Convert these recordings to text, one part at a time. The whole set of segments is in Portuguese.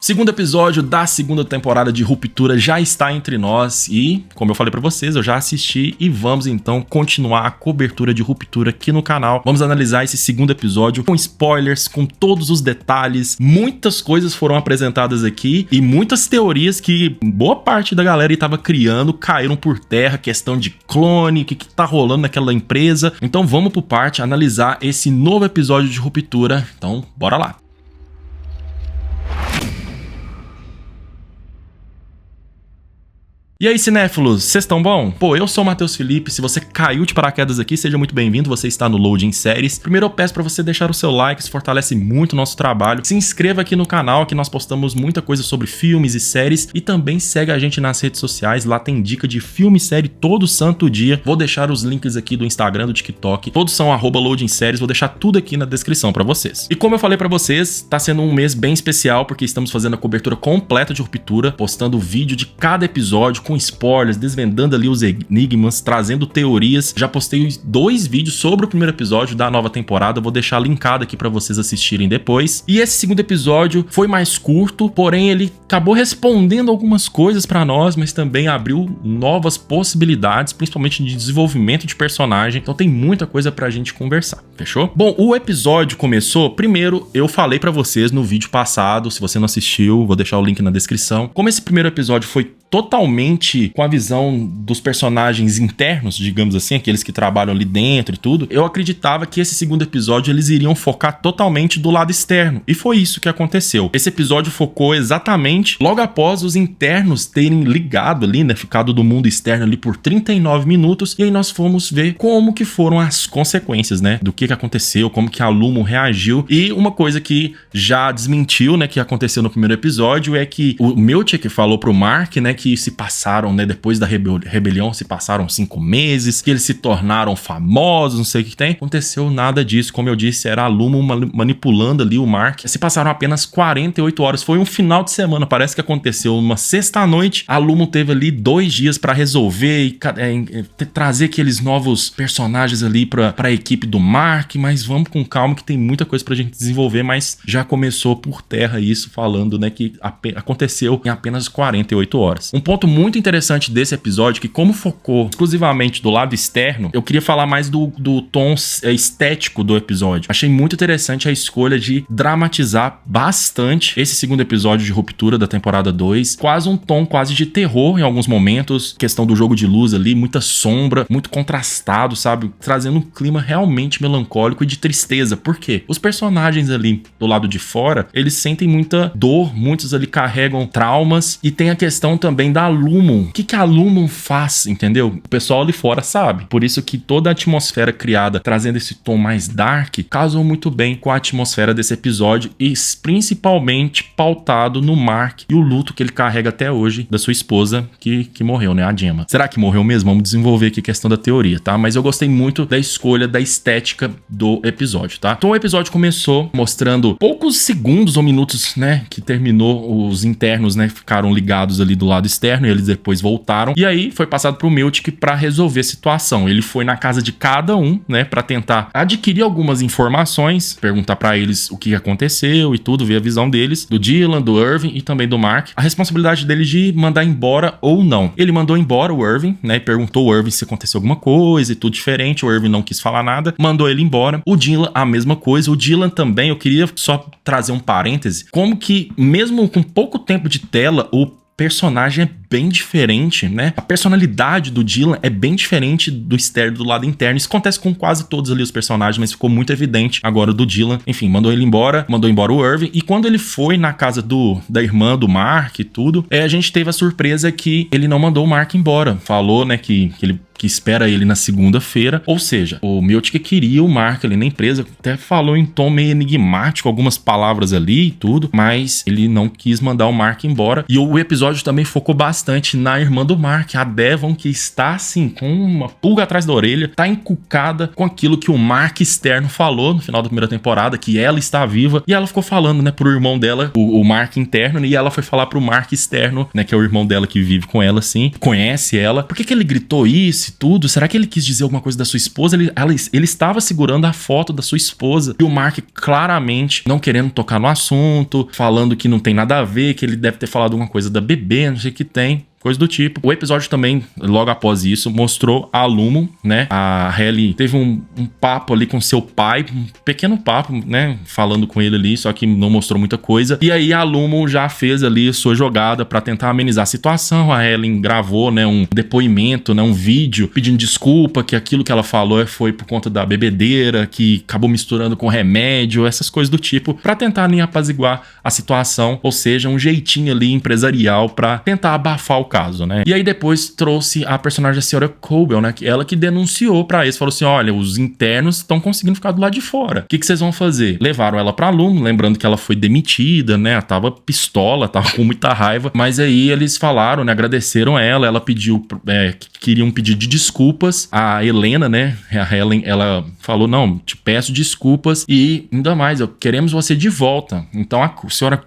Segundo episódio da segunda temporada de Ruptura já está entre nós e, como eu falei pra vocês, eu já assisti e vamos então continuar a cobertura de Ruptura aqui no canal. Vamos analisar esse segundo episódio com spoilers, com todos os detalhes. Muitas coisas foram apresentadas aqui e muitas teorias que boa parte da galera estava criando caíram por terra, questão de clone, o que tá rolando naquela empresa. Então vamos por parte analisar esse novo episódio de Ruptura. Então, bora lá. E aí, cinéfilos, vocês estão bom? Pô, eu sou o Matheus Felipe, se você caiu de paraquedas aqui, seja muito bem-vindo, você está no Loading Séries. Primeiro eu peço pra você deixar o seu like, isso fortalece muito o nosso trabalho. Se inscreva aqui no canal, que nós postamos muita coisa sobre filmes e séries, e também segue a gente nas redes sociais, lá tem dica de filme e série todo santo dia. Vou deixar os links aqui do Instagram, do TikTok, todos são @Loading Séries, vou deixar tudo aqui na descrição pra vocês. E como eu falei pra vocês, tá sendo um mês bem especial, porque estamos fazendo a cobertura completa de Ruptura, postando vídeo de cada episódio, com spoilers, desvendando ali os enigmas, trazendo teorias. Já postei 2 vídeos sobre o primeiro episódio da nova temporada, vou deixar linkado aqui pra vocês assistirem depois. E esse segundo episódio foi mais curto, porém ele acabou respondendo algumas coisas pra nós, mas também abriu novas possibilidades, principalmente de desenvolvimento de personagem. Então tem muita coisa pra gente conversar, fechou? Bom, o episódio começou, primeiro eu falei pra vocês no vídeo passado, se você não assistiu, vou deixar o link na descrição. Como esse primeiro episódio foi totalmente com a visão dos personagens internos, digamos assim, aqueles que trabalham ali dentro e tudo, eu acreditava que esse segundo episódio eles iriam focar totalmente do lado externo, e foi isso que aconteceu. Esse episódio focou exatamente logo após os internos terem ligado ali, né, ficado do mundo externo ali por 39 minutos, e aí nós fomos ver como que foram as consequências, né, do que aconteceu, como que a Lumon reagiu. E uma coisa que já desmentiu, né, que aconteceu no primeiro episódio é que o Milchick falou pro Mark, né, que se passaram, né, depois da rebelião, se passaram 5 meses, que eles se tornaram famosos, não sei o que tem. Aconteceu nada disso, como eu disse, era a Lumon manipulando ali o Mark. Se passaram apenas 48 horas, foi um final de semana, parece que aconteceu uma sexta-noite. A Lumon teve ali 2 dias pra resolver e trazer aqueles novos personagens ali pra equipe do Mark, mas vamos com calma que tem muita coisa pra gente desenvolver, mas já começou por terra isso, falando, né, que aconteceu em apenas 48 horas. Um ponto muito interessante desse episódio, que como focou exclusivamente do lado externo, eu queria falar mais do tom estético do episódio. Achei muito interessante a escolha de dramatizar bastante esse segundo episódio de Ruptura da temporada 2, quase um tom quase de terror em alguns momentos, questão do jogo de luz ali, muita sombra, muito contrastado, sabe? Trazendo um clima realmente melancólico e de tristeza. Por quê? Os personagens ali do lado de fora, eles sentem muita dor, muitos ali carregam traumas, e tem a questão também da Lumon. O que a Lumon faz, entendeu? O pessoal ali fora sabe. Por isso que toda a atmosfera criada, trazendo esse tom mais dark, casou muito bem com a atmosfera desse episódio e principalmente pautado no Mark e o luto que ele carrega até hoje da sua esposa que morreu, né? A Gemma. Será que morreu mesmo? Vamos desenvolver aqui a questão da teoria, tá? Mas eu gostei muito da escolha da estética do episódio, tá? Então o episódio começou mostrando poucos segundos ou minutos, né? Que terminou, os internos, né? Ficaram ligados ali do lado externo e eles depois voltaram. E aí foi passado pro Milchick pra resolver a situação. Ele foi na casa de cada um, né, pra tentar adquirir algumas informações, perguntar pra eles o que aconteceu e tudo, ver a visão deles, do Dylan, do Irving e também do Mark. A responsabilidade deles de mandar embora ou não. Ele mandou embora o Irving, né, perguntou ao Irving se aconteceu alguma coisa e tudo diferente. O Irving não quis falar nada, mandou ele embora. O Dylan, a mesma coisa. O Dylan também, eu queria só trazer um parêntese, como que mesmo com pouco tempo de tela, o personagem é bem diferente, né? A personalidade do Dylan é bem diferente do externo, do lado interno. Isso acontece com quase todos ali os personagens, mas ficou muito evidente agora do Dylan. Enfim, mandou ele embora, mandou embora o Irving. E quando ele foi na casa da irmã do Mark e tudo, a gente teve a surpresa que ele não mandou o Mark embora. Falou, né, que espera ele na segunda-feira, ou seja, o Milchick queria o Mark ali na empresa, até falou em tom meio enigmático, algumas palavras ali e tudo, mas ele não quis mandar o Mark embora. E o episódio também focou bastante na irmã do Mark, a Devon, que está assim, com uma pulga atrás da orelha, tá encucada com aquilo que o Mark externo falou no final da primeira temporada, que ela está viva, e ela ficou falando, né, pro irmão dela, o Mark interno, e ela foi falar pro Mark externo, né, que é o irmão dela que vive com ela, assim, conhece ela, por que ele gritou isso disse tudo? Será que ele quis dizer alguma coisa da sua esposa? Ele estava segurando a foto da sua esposa. E o Mark claramente não querendo tocar no assunto, falando que não tem nada a ver, que ele deve ter falado alguma coisa da bebê, não sei o que tem. Coisa do tipo. O episódio também, logo após isso, mostrou a Lumon, né? A Hailey teve um papo ali com seu pai, um pequeno papo, né? Falando com ele ali, só que não mostrou muita coisa. E aí a Lumon já fez ali sua jogada pra tentar amenizar a situação. A Hailey gravou, né? Um depoimento, né? Um vídeo pedindo desculpa, que aquilo que ela falou foi por conta da bebedeira, que acabou misturando com remédio, essas coisas do tipo, pra tentar nem apaziguar a situação, ou seja, um jeitinho ali empresarial pra tentar abafar o caso, né? E aí depois trouxe a personagem da senhora Cobell, né? Ela que denunciou pra eles, falou assim, olha, os internos estão conseguindo ficar do lado de fora. O que vocês vão fazer? Levaram ela pra Lumon, lembrando que ela foi demitida, né? Ela tava pistola, tava com muita raiva, mas aí eles falaram, né? Agradeceram ela pediu, queriam pedir de desculpas. A Helena, né? A Helen, ela falou, não, te peço desculpas e ainda mais, queremos você de volta. Então a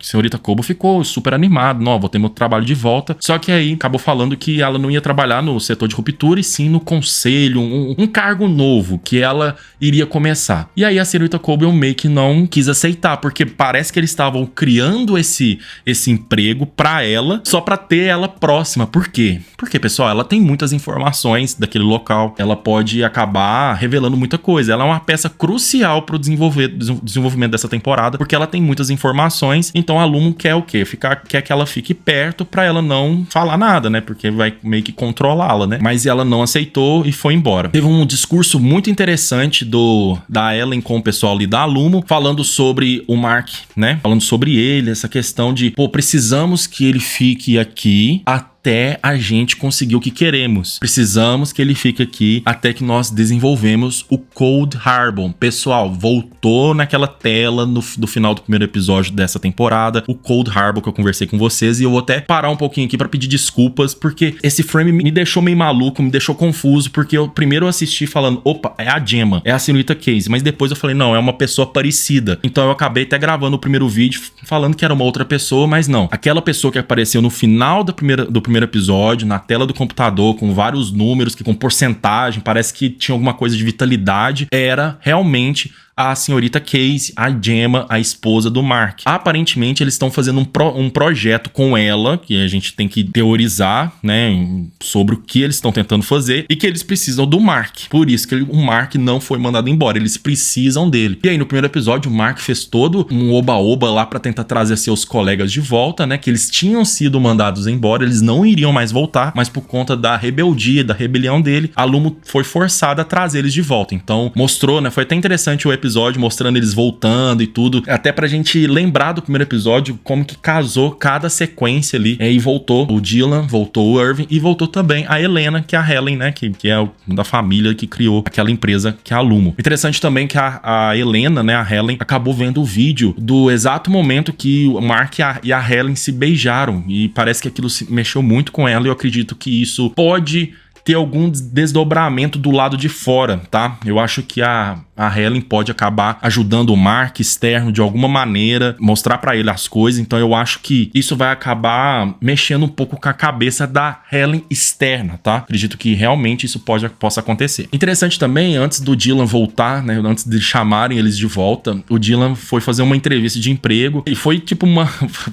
senhorita Cobell ficou super animada, não, vou ter meu trabalho de volta. Só que aí acabou falando que ela não ia trabalhar no setor de ruptura e sim no conselho, um cargo novo que ela iria começar. E aí a senhorita Cobell meio que não quis aceitar, porque parece que eles estavam criando esse emprego pra ela, só pra ter ela próxima. Por quê? Porque, pessoal, ela tem muitas informações daquele local, ela pode acabar revelando muita coisa. Ela é uma peça crucial pro desenvolvimento dessa temporada, porque ela tem muitas informações, então a Lumon quer o quê? Quer que ela fique perto pra ela não falar nada, né? Porque vai meio que controlá-la, né? Mas ela não aceitou e foi embora. Teve um discurso muito interessante da Ellen com o pessoal ali da Lumon, falando sobre o Mark, né? Falando sobre ele, essa questão de, pô, precisamos que ele fique aqui até a gente conseguir o que queremos. Precisamos que ele fique aqui até que nós desenvolvemos o Cold Harbor. Pessoal, voltou naquela tela do final do primeiro episódio dessa temporada, o Cold Harbor que eu conversei com vocês, e eu vou até parar um pouquinho aqui pra pedir desculpas, porque esse frame me deixou meio maluco, me deixou confuso, porque eu primeiro assisti falando, opa, é a Gemma, é a senhorita Casey, mas depois eu falei, não, é uma pessoa parecida. Então eu acabei até gravando o primeiro vídeo falando que era uma outra pessoa, mas não. Aquela pessoa que apareceu no final do primeiro episódio, na tela do computador, com vários números, com porcentagem, parece que tinha alguma coisa de vitalidade, era realmente a senhorita Casey, a Gemma, a esposa do Mark. Aparentemente, eles estão fazendo um projeto com ela, que a gente tem que teorizar, né, sobre o que eles estão tentando fazer, e que eles precisam do Mark. Por isso que o Mark não foi mandado embora, eles precisam dele. E aí, no primeiro episódio, o Mark fez todo um oba-oba lá pra tentar trazer seus colegas de volta, né, que eles tinham sido mandados embora, eles não iriam mais voltar, mas por conta da rebeldia, da rebelião dele, a Lumon foi forçada a trazer eles de volta. Então, mostrou, né, foi até interessante o episódio mostrando eles voltando e tudo, até pra gente lembrar do primeiro episódio como que casou cada sequência ali, e voltou o Dylan, voltou o Irving e voltou também a Helena, que é a Helen, né, que é da família que criou aquela empresa que é a Lumon. Interessante também que a Helena, né, a Helen, acabou vendo o vídeo do exato momento que o Mark e a Helen se beijaram, e parece que aquilo se mexeu muito com ela, e eu acredito que isso pode ter algum desdobramento do lado de fora, tá? Eu acho que a Helen pode acabar ajudando o Mark externo de alguma maneira, mostrar pra ele as coisas, então eu acho que isso vai acabar mexendo um pouco com a cabeça da Helen externa, tá? Acredito que realmente isso possa acontecer. Interessante também, antes do Dylan voltar, né, antes de chamarem eles de volta, o Dylan foi fazer uma entrevista de emprego e foi tipo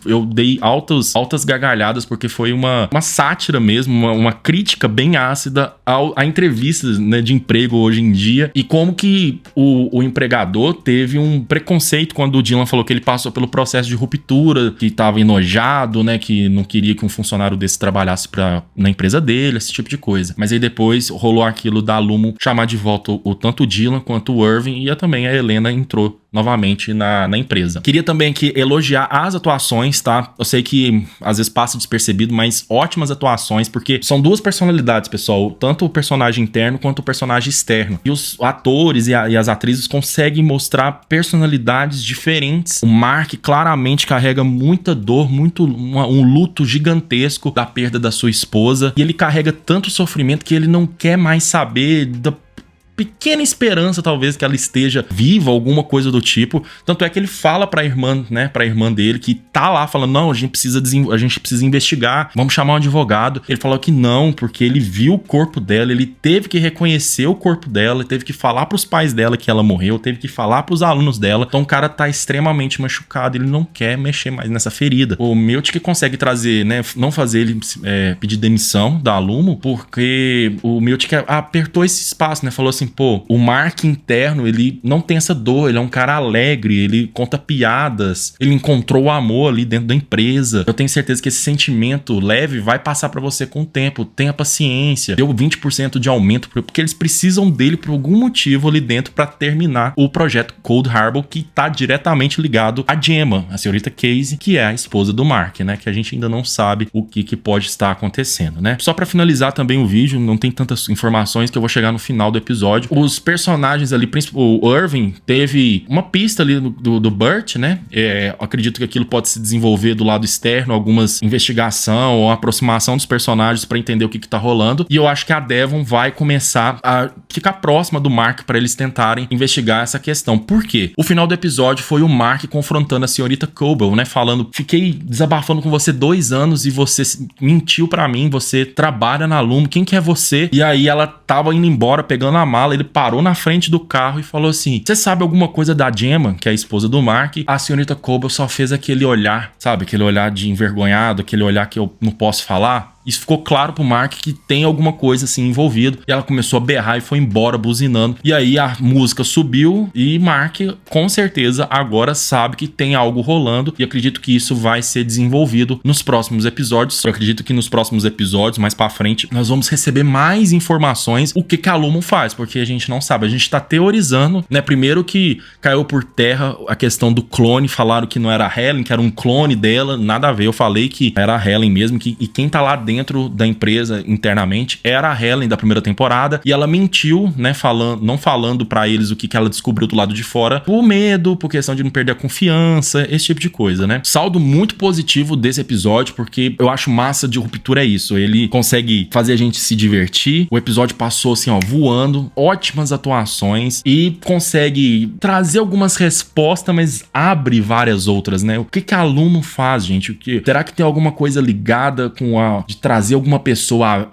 eu dei altas gargalhadas, porque foi uma sátira mesmo, uma crítica bem ácida a entrevistas, né, de emprego hoje em dia, e como que o empregador teve um preconceito quando o Dylan falou que ele passou pelo processo de ruptura, que estava enojado, né, que não queria que um funcionário desse trabalhasse na empresa dele, esse tipo de coisa. Mas aí depois rolou aquilo da Lumon chamar de volta tanto o Dylan quanto o Irving, e também a Helena entrou novamente na empresa. Queria também aqui elogiar as atuações, tá? Eu sei que às vezes passa despercebido, mas ótimas atuações, porque são duas personalidades, pessoal, tanto o personagem interno quanto o personagem externo. E os atores e as atrizes conseguem mostrar personalidades diferentes. O Mark claramente carrega muita dor, um luto gigantesco da perda da sua esposa, e ele carrega tanto sofrimento que ele não quer mais saber pequena esperança, talvez, que ela esteja viva, alguma coisa do tipo. Tanto é que ele fala pra irmã, né, pra irmã dele, que tá lá falando, não, a gente precisa investigar, vamos chamar um advogado. Ele falou que não, porque ele viu o corpo dela, ele teve que reconhecer o corpo dela, teve que falar pros pais dela que ela morreu, teve que falar pros alunos dela. Então o cara tá extremamente machucado, ele não quer mexer mais nessa ferida. O Miltic que consegue trazer, né, não fazer ele pedir demissão da Alumo, porque o Miltic apertou esse espaço, né, falou assim, pô, o Mark interno, ele não tem essa dor, ele é um cara alegre, ele conta piadas, ele encontrou o amor ali dentro da empresa. Eu tenho certeza que esse sentimento leve vai passar pra você com o tempo. Tenha paciência. Deu 20% de aumento, porque eles precisam dele por algum motivo ali dentro pra terminar o projeto Cold Harbor, que tá diretamente ligado a Gemma, a senhorita Casey, que é a esposa do Mark, né, que a gente ainda não sabe o que pode estar acontecendo, né. Só pra finalizar também o vídeo, não tem tantas informações que eu vou chegar no final do episódio. Os personagens ali, o Irving teve uma pista ali do Burt, né? Eu acredito que aquilo pode se desenvolver do lado externo, algumas investigação ou aproximação dos personagens pra entender o que tá rolando. E eu acho que a Devon vai começar a ficar próxima do Mark pra eles tentarem investigar essa questão. Por quê? O final do episódio foi o Mark confrontando a senhorita Coble, né? Falando, fiquei desabafando com você 2 anos e você mentiu pra mim, você trabalha na Alumo, quem que é você? E aí ela tava indo embora, pegando a mala, ele parou na frente do carro e falou assim, você sabe alguma coisa da Gemma, que é a esposa do Mark? A senhorita Coble só fez aquele olhar, sabe? Aquele olhar de envergonhado, aquele olhar que eu não posso falar. Isso ficou claro pro Mark que tem alguma coisa assim envolvido. E ela começou a berrar e foi embora buzinando. E aí a música subiu e Mark com certeza agora sabe que tem algo rolando. E acredito que isso vai ser desenvolvido nos próximos episódios. Eu acredito que nos próximos episódios, mais pra frente, nós vamos receber mais informações o que a Alumo faz, porque a gente não sabe. A gente tá teorizando, né? Primeiro que caiu por terra a questão do clone. Falaram que não era a Helen, que era um clone dela. Nada a ver. Eu falei que era a Helen mesmo. E quem tá lá dentro da empresa internamente era a Helen da primeira temporada, e ela mentiu, né, não falando pra eles o que ela descobriu do lado de fora, por medo, por questão de não perder a confiança, esse tipo de coisa, né. Saldo muito positivo desse episódio, porque eu acho massa de Ruptura é isso, ele consegue fazer a gente se divertir, o episódio passou assim, ó, voando, ótimas atuações, e consegue trazer algumas respostas, mas abre várias outras, né. O que a Alumo faz, gente? Será que tem alguma coisa ligada com de trazer alguma pessoa,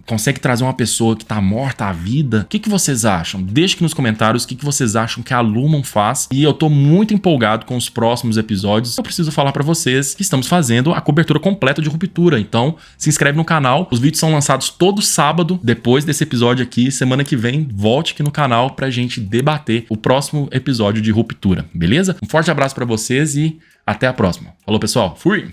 consegue trazer uma pessoa que tá morta à vida? O que vocês acham? Deixe aqui nos comentários o que vocês acham que a Lumon faz. E eu tô muito empolgado com os próximos episódios. Eu preciso falar pra vocês que estamos fazendo a cobertura completa de Ruptura. Então, se inscreve no canal. Os vídeos são lançados todo sábado, depois desse episódio aqui. Semana que vem, volte aqui no canal pra gente debater o próximo episódio de Ruptura, beleza? Um forte abraço pra vocês e até a próxima. Falou, pessoal. Fui!